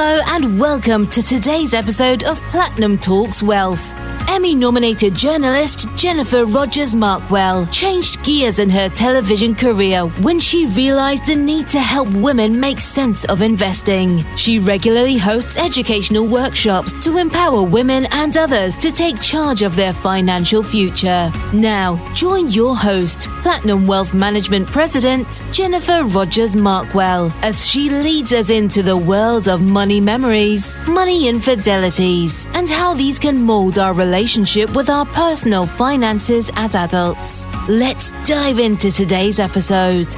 Hello and welcome to today's episode of Platinum Talks Wealth. Emmy Nominated journalist Jennifer Rogers Markwell changed gears in her television career when she realized the need to help women make sense of investing. She regularly hosts educational workshops to empower women and others to take charge of their financial future. Now, join your host, Platinum Wealth Management President Jennifer Rogers Markwell, as she leads us into the world of money memories, money infidelities, and how these can mold our relationship with our personal finances as adults. Let's dive into today's episode.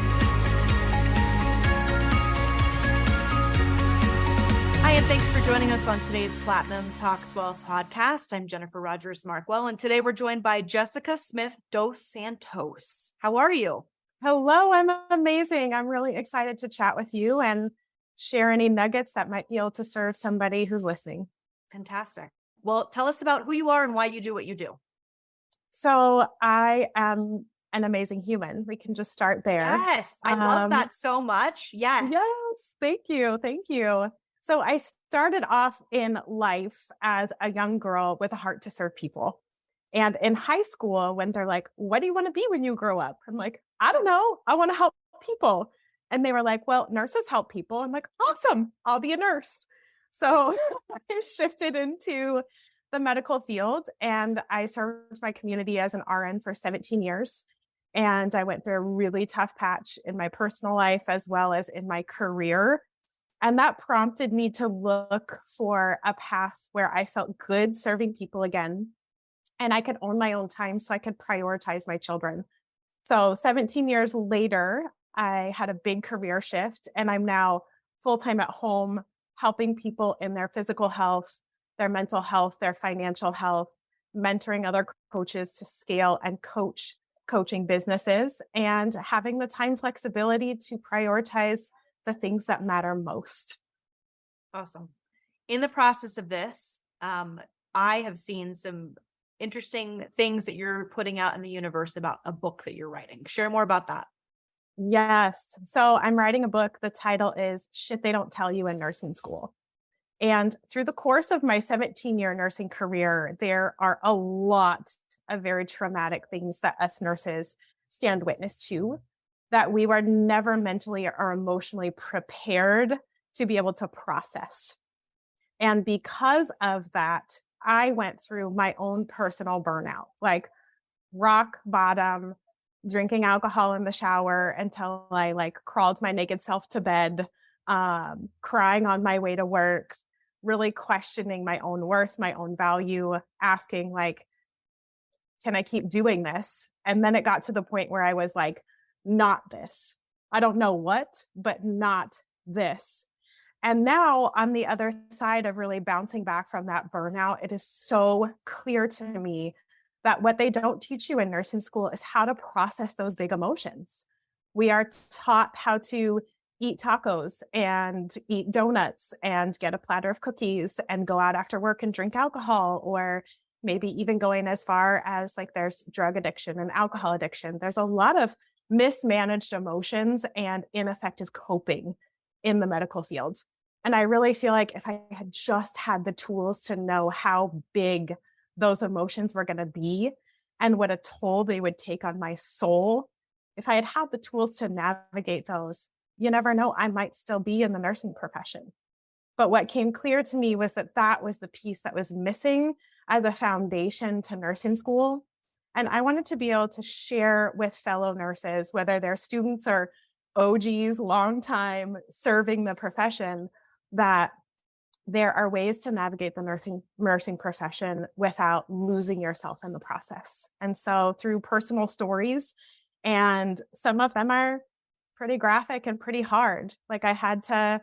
Hi, and thanks for joining us on today's Platinum Talks Wealth podcast. I'm Jennifer Rogers Markwell, and today we're joined by Jessica Smith Dos Santos. How are you? Hello, I'm amazing. I'm really excited to chat with you and share any nuggets that might be able to serve somebody who's listening. Fantastic. Well, tell us about who you are and why you do what you do. So I am an amazing human. We can just start there. Yes, I love that so much. Yes. Yes, thank you. Thank you. So I started off in life as a young girl with a heart to serve people. And in high school, when they're like, what do you want to be when you grow up? I'm like, I don't know. I want to help people. And they were like, well, nurses help people. I'm like, awesome. I'll be a nurse. So I shifted into the medical field and I served my community as an RN for 17 years. And I went through a really tough patch in my personal life as well as in my career. And that prompted me to look for a path where I felt good serving people again. And I could own my own time so I could prioritize my children. So 17 years later, I had a big career shift and I'm now full-time at home, helping people in their physical health, their mental health, their financial health, mentoring other coaches to scale and coaching businesses, and having the time flexibility to prioritize the things that matter most. Awesome. In the process of this, I have seen some interesting things that you're putting out in the universe about a book that you're writing. Share more about that. Yes. So I'm writing a book. The title is Shit They Don't Tell You in Nursing School. And through the course of my 17-year nursing career, there are a lot of very traumatic things that us nurses stand witness to that we were never mentally or emotionally prepared to be able to process. And because of that, I went through my own personal burnout, like rock bottom, drinking alcohol in the shower until I crawled my naked self to bed, crying on my way to work, really questioning my own worth, my own value, asking can I keep doing this? And then it got to the point where I was like, not this. I don't know what, but not this. And now on the other side of really bouncing back from that burnout, it is so clear to me that what they don't teach you in nursing school is how to process those big emotions. We are taught how to eat tacos and eat donuts and get a platter of cookies and go out after work and drink alcohol, or maybe even going as far as there's drug addiction and alcohol addiction. There's a lot of mismanaged emotions and ineffective coping in the medical field. And I really feel like if I had just had the tools to know how big those emotions were going to be and what a toll they would take on my soul, if I had had the tools to navigate those, you never know, I might still be in the nursing profession. But what came clear to me was that that was the piece that was missing as a foundation to nursing school. And I wanted to be able to share with fellow nurses, whether they're students or OGs, long time serving the profession, that there are ways to navigate the nursing profession without losing yourself in the process. And so through personal stories, and some of them are pretty graphic and pretty hard. I had to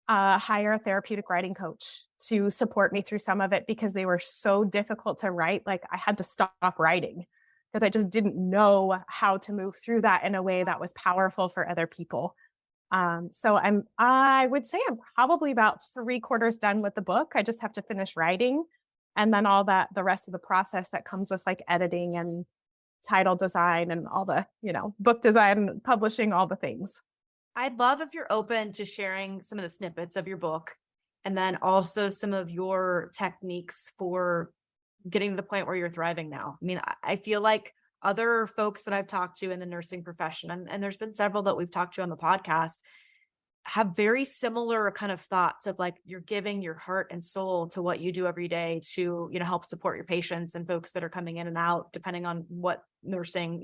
hire a therapeutic writing coach to support me through some of it because they were so difficult to write. I had to stop writing because I just didn't know how to move through that in a way that was powerful for other people. So I would say I'm probably about 3/4 done with the book. I just have to finish writing, and then all the rest of the process that comes with editing and title design and all the, book design, publishing, all the things. I'd love if you're open to sharing some of the snippets of your book and then also some of your techniques for getting to the point where you're thriving now. I mean, I feel like other folks that I've talked to in the nursing profession, and there's been several that we've talked to on the podcast, have very similar kind of thoughts of like, you're giving your heart and soul to what you do every day to, help support your patients and folks that are coming in and out, depending on what nursing,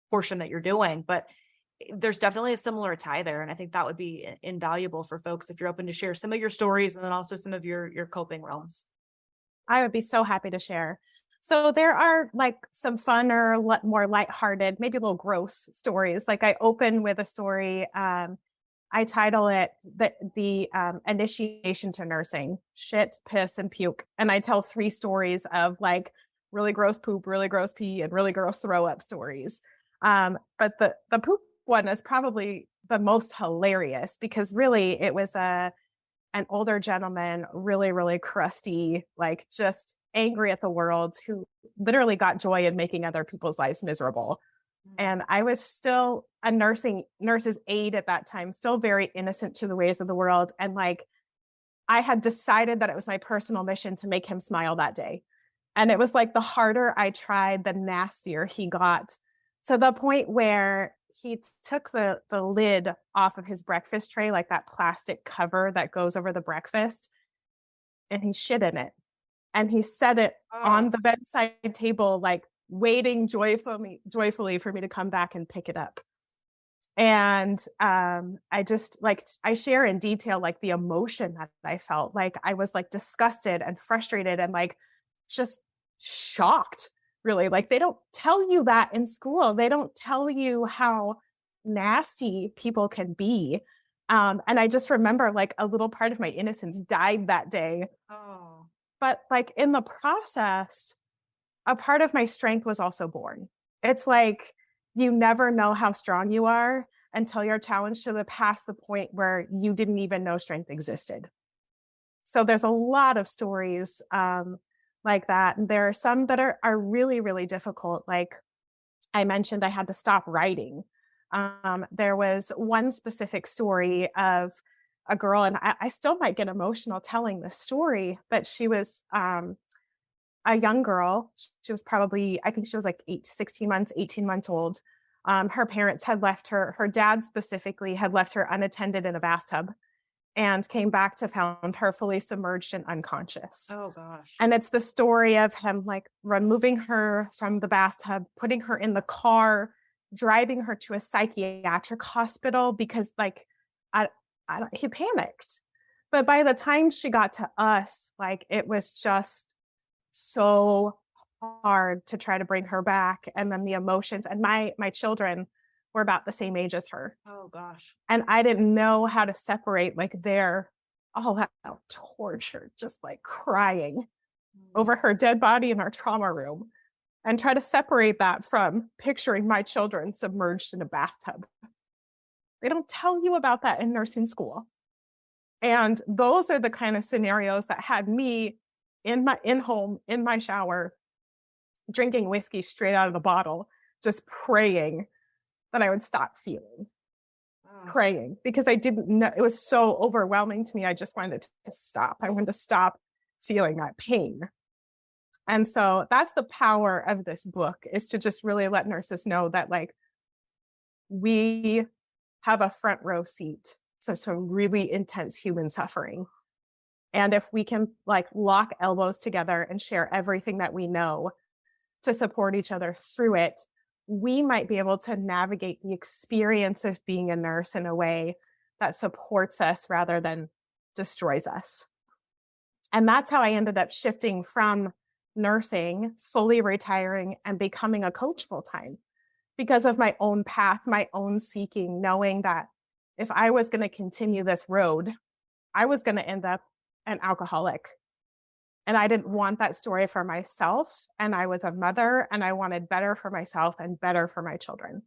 portion that you're doing. But there's definitely a similar tie there. And I think that would be invaluable for folks if you're open to share some of your stories and then also some of your coping realms. I would be so happy to share. So there are like some fun or more lighthearted, maybe a little gross stories. Like I open with a story. I title it the initiation to nursing: shit, piss, and puke. And I tell 3 stories of like really gross poop, really gross pee, and really gross throw up stories. But the poop one is probably the most hilarious because really it was an older gentleman, really, really crusty, like just angry at the world, who literally got joy in making other people's lives miserable. And I was still a nurse's aide at that time, still very innocent to the ways of the world. And like, I had decided that it was my personal mission to make him smile that day. And it was like the harder I tried, the nastier he got, to the point where he took the lid off of his breakfast tray, like that plastic cover that goes over the breakfast, and he shit in it. And he set it on the bedside table, like waiting joyfully for me to come back and pick it up. And I just like, I share in detail, like the emotion that I felt. Like I was like disgusted and frustrated and like just shocked, really. Like they don't tell you that in school. They don't tell you how nasty people can be. And I just remember like a little part of my innocence died that day. Oh. But like in the process, a part of my strength was also born. It's like, you never know how strong you are until you're challenged to past the point where you didn't even know strength existed. So there's a lot of stories like that. And there are some that are really, really difficult. Like I mentioned, I had to stop writing. There was one specific story of a girl, and I still might get emotional telling this story, but she was a young girl. She was probably, I think she was like 18 months old. Her parents had left her dad specifically had left her unattended in a bathtub and came back to found her fully submerged and unconscious. Oh gosh. And it's the story of him like removing her from the bathtub, putting her in the car, driving her to a psychiatric hospital because like, he panicked. But by the time she got to us, like it was just so hard to try to bring her back. And then the emotions, and my children were about the same age as her. Oh gosh. And I didn't know how to separate like their all out torture, just like crying over her dead body in our trauma room, and try to separate that from picturing my children submerged in a bathtub. They don't tell you about that in nursing school. And those are the kind of scenarios that had me in my shower, drinking whiskey straight out of the bottle, just praying that I would stop feeling. Praying, because I didn't know, it was so overwhelming to me. I just wanted to stop. I wanted to stop feeling that pain. And so that's the power of this book, is to just really let nurses know that like we have a front row seat to some really intense human suffering. And if we can like lock elbows together and share everything that we know to support each other through it, we might be able to navigate the experience of being a nurse in a way that supports us rather than destroys us. And that's how I ended up shifting from nursing, fully retiring, and becoming a coach full time, because of my own path, my own seeking, knowing that if I was going to continue this road, I was going to end up an alcoholic. And I didn't want that story for myself. And I was a mother, and I wanted better for myself and better for my children.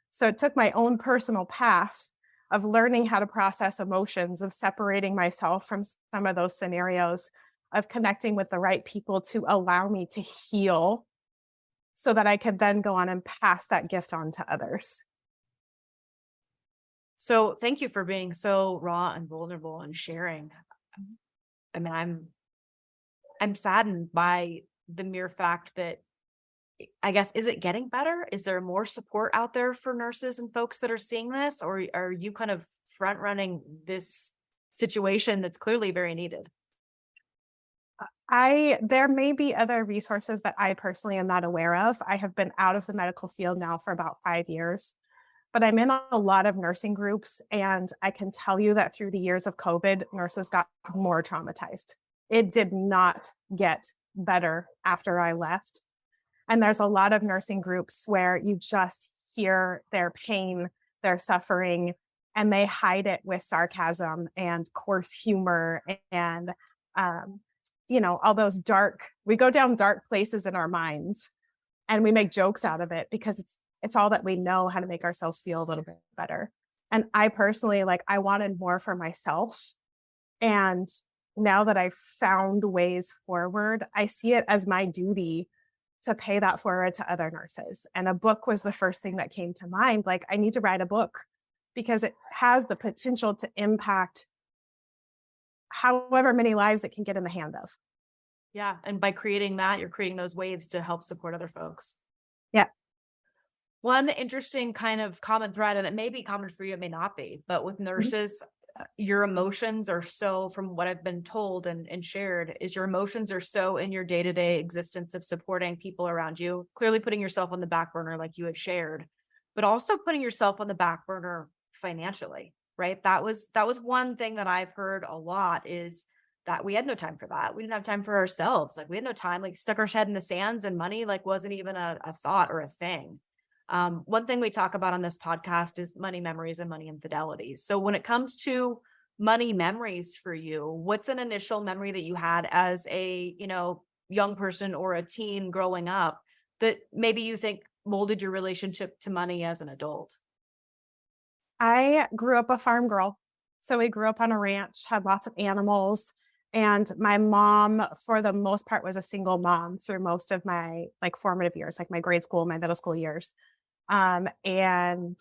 So it took my own personal path of learning how to process emotions, of separating myself from some of those scenarios, of connecting with the right people to allow me to heal, so that I could then go on and pass that gift on to others. So thank you for being so raw and vulnerable and sharing. I mean, I'm saddened by the mere fact that, I guess, is it getting better? Is there more support out there for nurses and folks that are seeing this? Or are you kind of front running this situation that's clearly very needed? There may be other resources that I personally am not aware of. I have been out of the medical field now for about 5 years, but I'm in a lot of nursing groups. And I can tell you that through the years of COVID, nurses got more traumatized. It did not get better after I left. And there's a lot of nursing groups where you just hear their pain, their suffering, and they hide it with sarcasm and coarse humor and, all those we go down dark places in our minds and we make jokes out of it because it's all that we know how to make ourselves feel a little bit better. And I personally, I wanted more for myself. And now that I've found ways forward, I see it as my duty to pay that forward to other nurses. And a book was the first thing that came to mind. I need to write a book because it has the potential to impact however many lives it can get in the hand of. Yeah. And by creating that, you're creating those waves to help support other folks. Yeah. One interesting kind of common thread, and it may be common for you, it may not be, but with nurses, your emotions are so, from what I've been told and shared, is your emotions are so in your day-to-day existence of supporting people around you, clearly putting yourself on the back burner like you had shared, but also putting yourself on the back burner financially, right? That was one thing that I've heard a lot, is that we had no time for that. We didn't have time for ourselves. We had no time, stuck our head in the sands, and money wasn't even a thought or a thing. One thing we talk about on this podcast is money memories and money infidelities. So when it comes to money memories for you, what's an initial memory that you had as a, young person or a teen growing up that maybe you think molded your relationship to money as an adult? I grew up a farm girl. So we grew up on a ranch, had lots of animals. And my mom, for the most part, was a single mom through most of my formative years, my grade school, my middle school years. And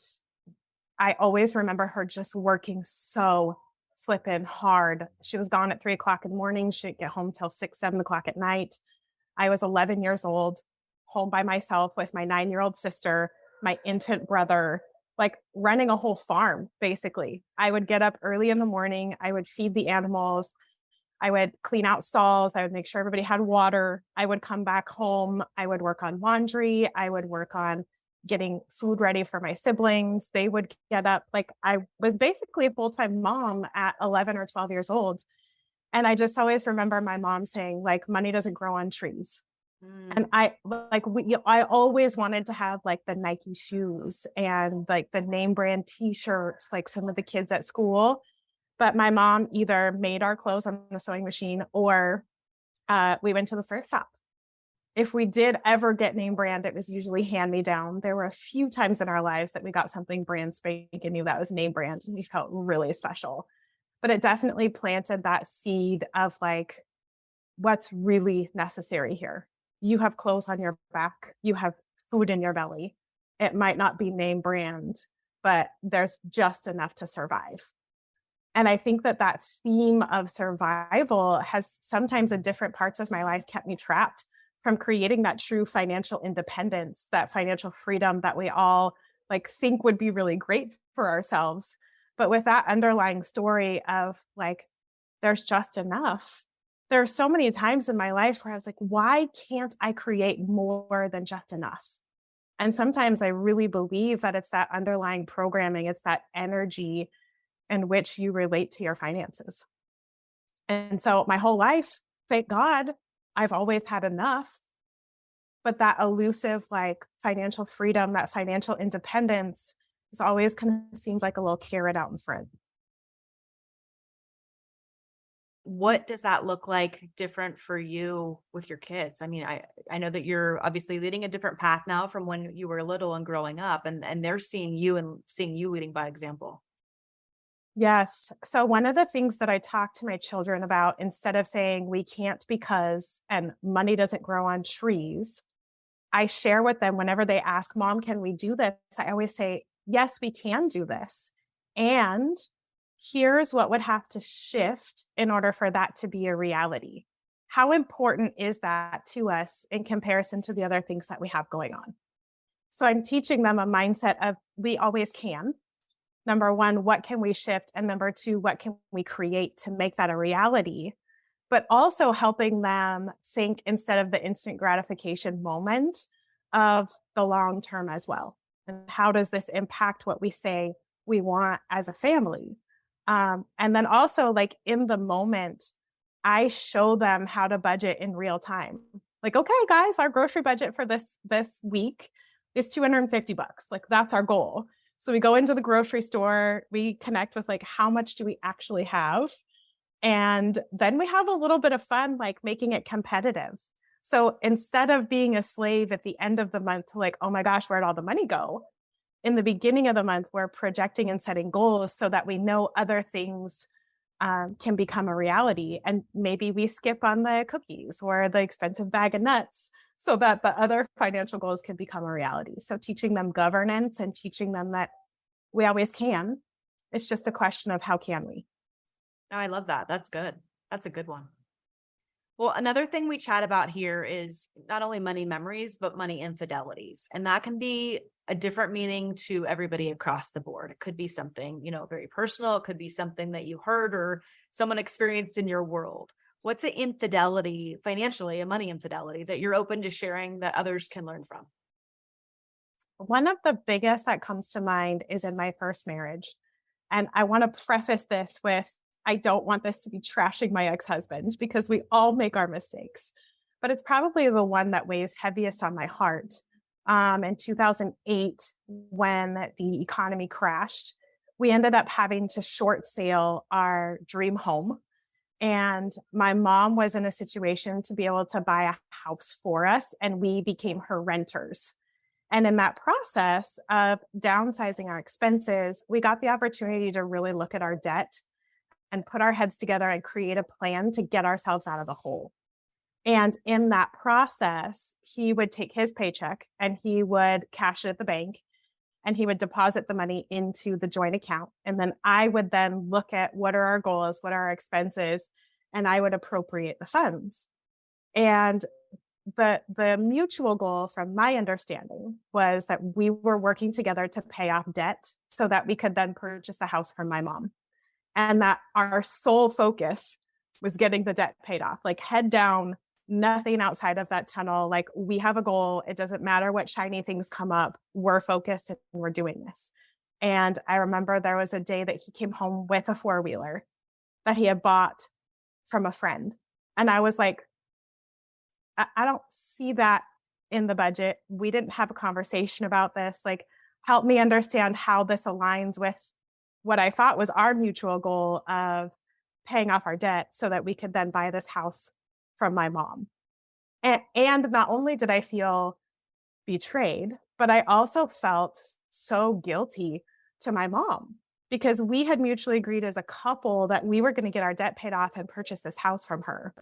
I always remember her just working so flippin' hard. She was gone at 3:00 in the morning. She'd get home till 6, 7 o'clock at night. I was 11 years old, home by myself with my 9-year-old sister, my infant brother, running a whole farm, basically. I would get up early in the morning. I would feed the animals. I would clean out stalls. I would make sure everybody had water. I would come back home. I would work on laundry. I would work on getting food ready for my siblings. They would get up. I was basically a full-time mom at 11 or 12 years old. And I just always remember my mom saying, money doesn't grow on trees. And I always wanted to have the Nike shoes and the name brand t-shirts, some of the kids at school. But my mom either made our clothes on the sewing machine or we went to the thrift shop. If we did ever get name brand, it was usually hand me down. There were a few times in our lives that we got something brand spanking new that was name brand, and we felt really special. But it definitely planted that seed of what's really necessary here. You have clothes on your back. You have food in your belly. It might not be name brand, but there's just enough to survive. And I think that theme of survival has sometimes in different parts of my life kept me trapped from creating that true financial independence, that financial freedom that we all think would be really great for ourselves. But with that underlying story of there's just enough. There are so many times in my life where I was why can't I create more than just enough? And sometimes I really believe that it's that underlying programming, it's that energy in which you relate to your finances. And so my whole life, thank God, I've always had enough. But that elusive financial freedom, that financial independence has always kind of seemed like a little carrot out in front. What does that look like different for you with your kids? I mean, I know that you're obviously leading a different path now from when you were little and growing up, and they're seeing you leading by example. Yes. So one of the things that I talk to my children about, instead of saying we can't because, and money doesn't grow on trees, I share with them whenever they ask, Mom, can we do this? I always say, yes, we can do this. And here's what would have to shift in order for that to be a reality. How important is that to us in comparison to the other things that we have going on? So I'm teaching them a mindset of we always can. Number one, what can we shift? And number two, what can we create to make that a reality? But also helping them think instead of the instant gratification moment of the long term as well. And how does this impact what we say we want as a family? And then also, like in the moment, I show them how to budget in real time. Like, okay, guys, our grocery budget for this week is $250. Like that's our goal. So we go into the grocery store, we connect with like, how much do we actually have? And then we have a little bit of fun, like making it competitive. So instead of being a slave at the end of the month to like, oh my gosh, where'd all the money go? In the beginning of the month, we're projecting and setting goals so that we know other things can become a reality. And maybe we skip on the cookies or the expensive bag of nuts so that the other financial goals can become a reality. So teaching them governance and teaching them that we always can. It's just a question of how can we? Oh, I love that. That's good. That's a good one. Well, another thing we chat about here is not only money memories, but money infidelities. And that can be a different meaning to everybody across the board. It could be something, very personal. It could be something that you heard or someone experienced in your world. What's an infidelity financially, a money infidelity that you're open to sharing that others can learn from? One of the biggest that comes to mind is in my first marriage. And I want to preface this with, I don't want this to be trashing my ex-husband because we all make our mistakes, but it's probably the one that weighs heaviest on my heart. In 2008, when the economy crashed, we ended up having to short sale our dream home. And my mom was in a situation to be able to buy a house for us, and we became her renters. And in that process of downsizing our expenses, we got the opportunity to really look at our debt and put our heads together and create a plan to get ourselves out of the hole. And in that process, he would take his paycheck and he would cash it at the bank and he would deposit the money into the joint account. And then I would then look at what are our goals, what are our expenses, and I would appropriate the funds. And the mutual goal from my understanding was that we were working together to pay off debt so that we could then purchase the house from my mom. And that our sole focus was getting the debt paid off, like head down, nothing outside of that tunnel. Like we have a goal. It doesn't matter what shiny things come up. We're focused and we're doing this. And I remember there was a day that he came home with a four-wheeler that he had bought from a friend. And I was like, I don't see that in the budget. We didn't have a conversation about this. Like, help me understand how this aligns with what I thought was our mutual goal of paying off our debt so that we could then buy this house from my mom. And not only did I feel betrayed, but I also felt so guilty to my mom because we had mutually agreed as a couple that we were going to get our debt paid off and purchase this house from her.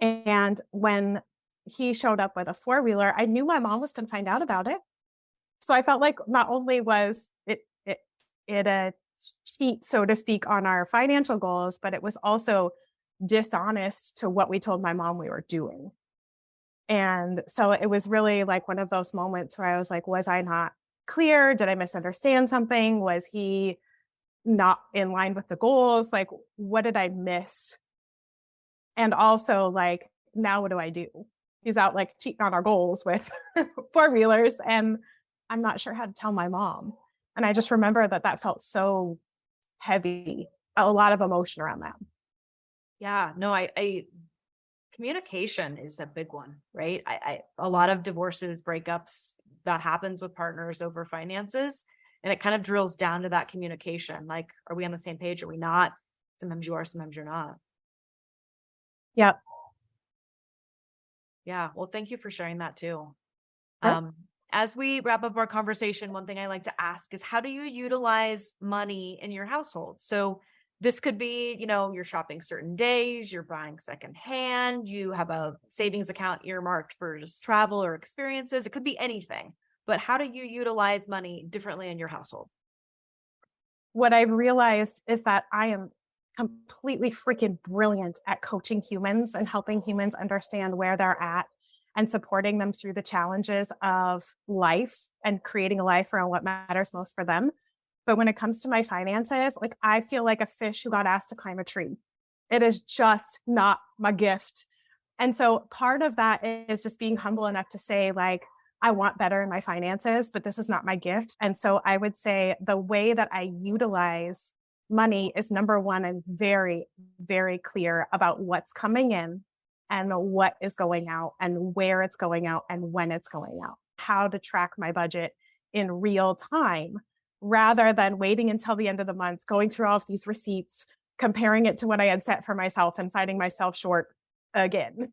And when he showed up with a four-wheeler, I knew my mom was going to find out about it. So I felt like not only was it a cheat, so to speak, on our financial goals, but it was also dishonest to what we told my mom we were doing. And so it was really like one of those moments where I was like, was I not clear? Did I misunderstand something? Was he not in line with the goals? Like, what did I miss? And also, like, now what do I do? He's out like cheating on our goals with four-wheelers, and I'm not sure how to tell my mom. And I just remember that felt so heavy, a lot of emotion around that. Yeah, no, I communication is a big one, right? A lot of divorces, breakups, that happens with partners over finances. And it kind of drills down to that communication. Like, are we on the same page? Are we not? Sometimes you are, sometimes you're not. Yeah. Yeah. Well, thank you for sharing that too. Sure. As we wrap up our conversation, one thing I like to ask is, how do you utilize money in your household? So this could be, you're shopping certain days, you're buying secondhand, you have a savings account earmarked for just travel or experiences. It could be anything, but how do you utilize money differently in your household? what I've realized is that I am completely freaking brilliant at coaching humans and helping humans understand where they're at and supporting them through the challenges of life and creating a life around what matters most for them. But when it comes to my finances, like I feel like a fish who got asked to climb a tree. It is just not my gift. And so part of that is just being humble enough to say, like, I want better in my finances, but this is not my gift. And so I would say the way that I utilize money is number one, and very, very clear about what's coming in and what is going out and where it's going out and when it's going out, how to track my budget in real time rather than waiting until the end of the month, going through all of these receipts, comparing it to what I had set for myself and finding myself short again.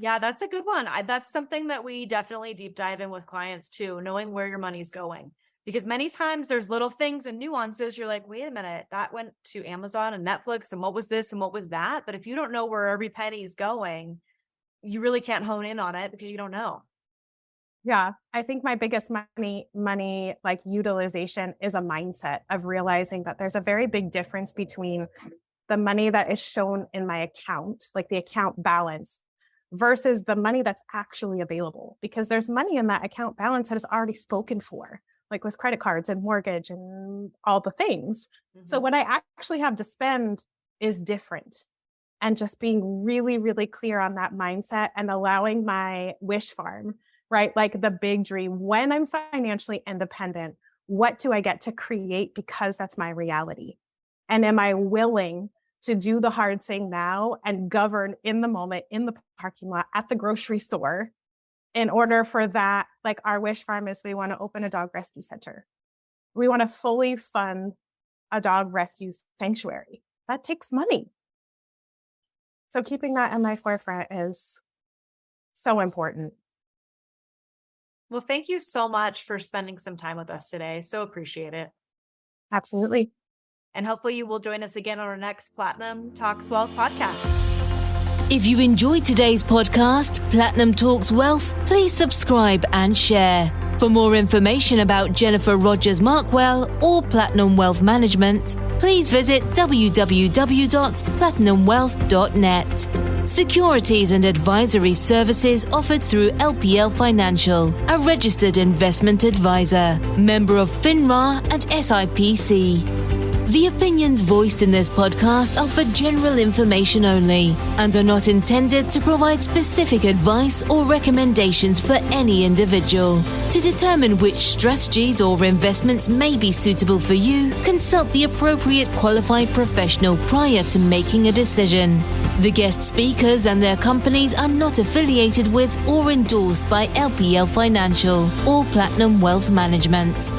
Yeah, that's a good one. That's something that we definitely deep dive in with clients too, knowing where your money's going. Because many times there's little things and nuances. You're like, wait a minute, that went to Amazon and Netflix and what was this and what was that? But if you don't know where every penny is going, you really can't hone in on it because you don't know. Yeah, I think my biggest money like utilization is a mindset of realizing that there's a very big difference between the money that is shown in my account, like the account balance, versus the money that's actually available. Because there's money in that account balance that is already spoken for, like with credit cards and mortgage and all the things. Mm-hmm. So what I actually have to spend is different. And just being really, really clear on that mindset and allowing my wish farm, right? Like the big dream, when I'm financially independent, what do I get to create because that's my reality? And am I willing to do the hard thing now and govern in the moment, in the parking lot, at the grocery store, in order for that? Like our wish farm is we want to open a dog rescue center. We want to fully fund a dog rescue sanctuary. That takes money. So keeping that in my forefront is so important. Well, thank you so much for spending some time with us today. So appreciate it. Absolutely. And hopefully you will join us again on our next Platinum Talks Wealth podcast. If you enjoyed today's podcast, Platinum Talks Wealth, please subscribe and share. For more information about Jennifer Rogers Markwell or Platinum Wealth Management, please visit www.platinumwealth.net. Securities and advisory services offered through LPL Financial, a registered investment advisor, member of FINRA and SIPC. The opinions voiced in this podcast are for general information only and are not intended to provide specific advice or recommendations for any individual. To determine which strategies or investments may be suitable for you, consult the appropriate qualified professional prior to making a decision. The guest speakers and their companies are not affiliated with or endorsed by LPL Financial or Platinum Wealth Management.